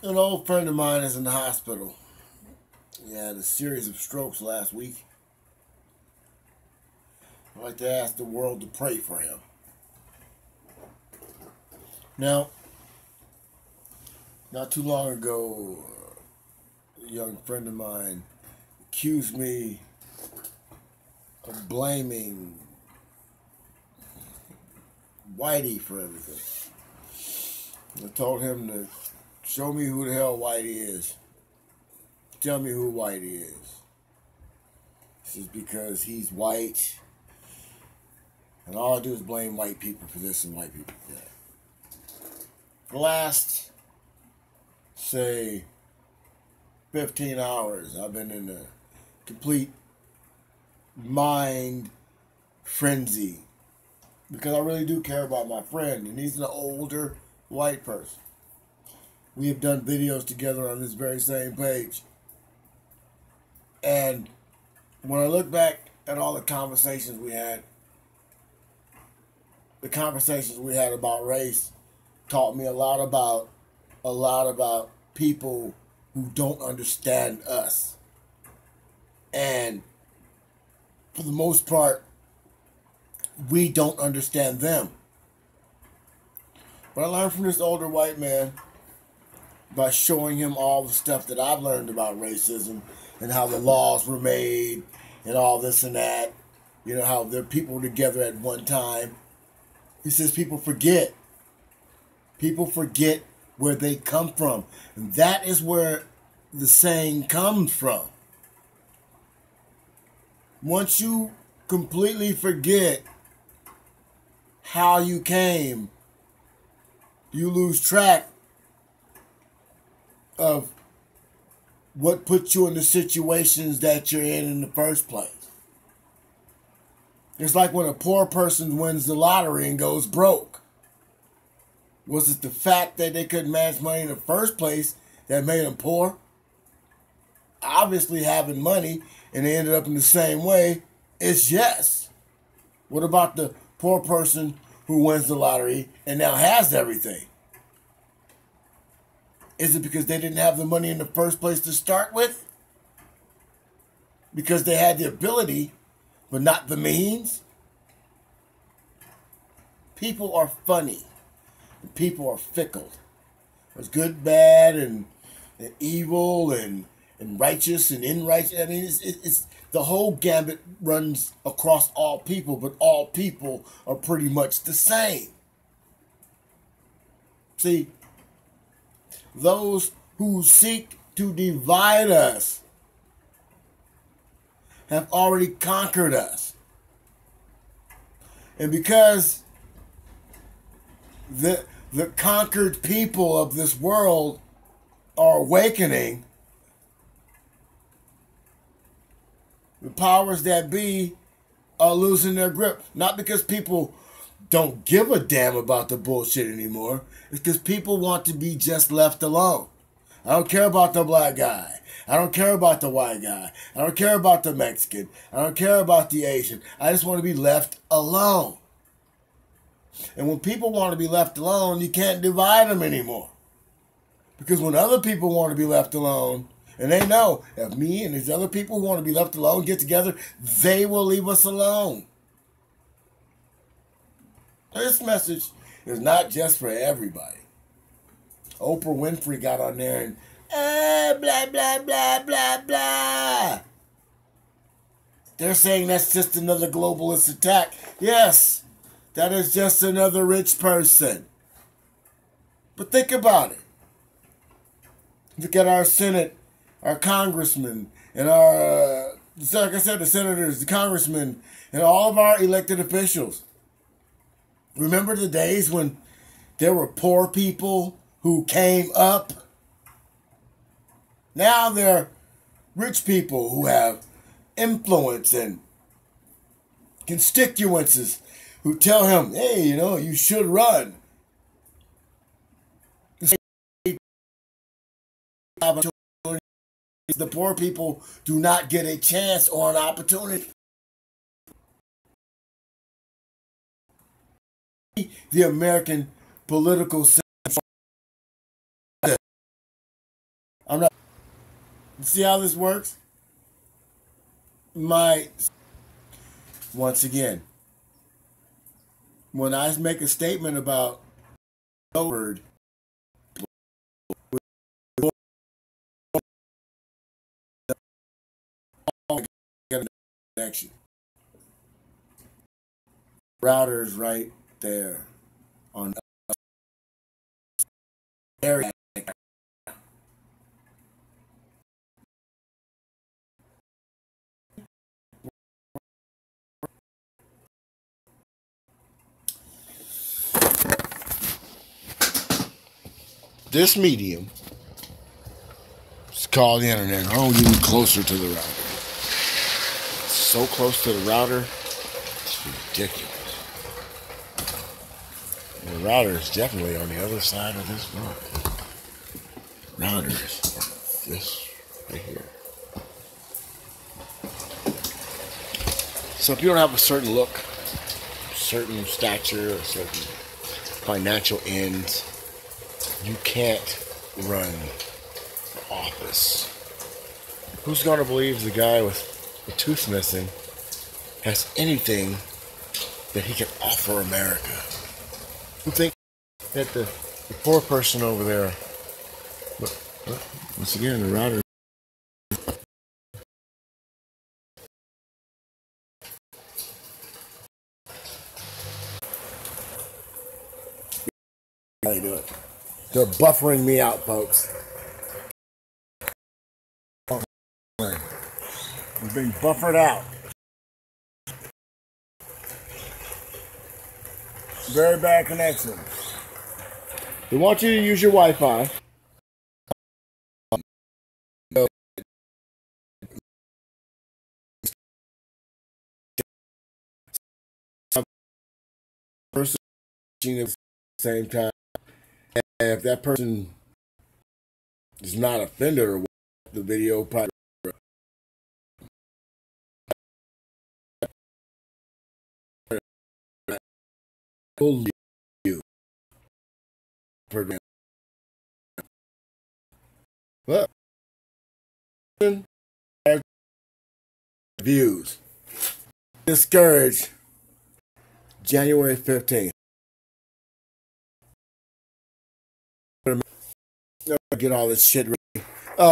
An old friend of mine is in the hospital. He had a series of strokes last week. I'd like to ask the world to pray for him. Now, not too long ago, a young friend of mine accused me of blaming Whitey for everything. I told him to show me who the hell Whitey is. Tell me who Whitey is. This is because he's white, and all I do is blame white people for this and white people for that. For the last, say, 15 hours, I've been in a complete mind frenzy because I really do care about my friend, and he's an older white person. We have done videos together on this very same page. And when I look back at all the conversations we had about race taught me a lot about people who don't understand us. And for the most part, we don't understand them. But I learned from this older white man by showing him all the stuff that I've learned about racism and how the laws were made and all this and that. You know, how there people were together at one time. He says people forget. People forget where they come from. And that is where the saying comes from. Once you completely forget how you came, you lose track of what put you in the situations that you're in the first place. It's like when a poor person wins the lottery and goes broke. Was it the fact that they couldn't manage money in the first place that made them poor? Obviously, having money and they ended up in the same way is yes. What about the poor person who wins the lottery and now has everything? Is it because they didn't have the money in the first place to start with? Because they had the ability, but not the means? People are funny. And people are fickle. There's good, bad, and evil, and righteous, and unrighteous. I mean, it's the whole gambit runs across all people, but all people are pretty much the same. See, those who seek to divide us have already conquered us. And because the conquered people of this world are awakening, the powers that be are losing their grip. Not because people don't give a damn about the bullshit anymore. It's because people want to be just left alone. I don't care about the black guy. I don't care about the white guy. I don't care about the Mexican. I don't care about the Asian. I just want to be left alone. And when people want to be left alone, you can't divide them anymore. Because when other people want to be left alone, and they know if me and these other people who want to be left alone get together, they will leave us alone. This message is not just for everybody. Oprah Winfrey got on there and blah, blah, blah, blah, blah. They're saying that's just another globalist attack. Yes, that is just another rich person. But think about it. Look at our Senate, our congressmen, and our, like I said, the senators, the congressmen, and all of our elected officials. Remember the days when there were poor people who came up? Now they're rich people who have influence and constituencies who tell him, hey, you know, you should run. The poor people do not get a chance or an opportunity. The American political system See how this works? Once again, when I make a statement about word, connection. Router's right there on area. This medium is called the internet. I don't get closer to the router. So close to the router, it's ridiculous. The router is definitely on the other side of this rock. Router is this right here. So if you don't have a certain look, certain stature, or certain financial ends, you can't run for office. Who's going to believe the guy with a tooth missing has anything that he can offer America? Who think that the poor person over there, once again, the router, how you do it? They're buffering me out, folks. We're being buffered out. Very bad connection. They want you to use your Wi-Fi. Person at the same time. And if that person is not offended or the video probably will you. But views. Discouraged January 15th. Get all this shit ready. Oh,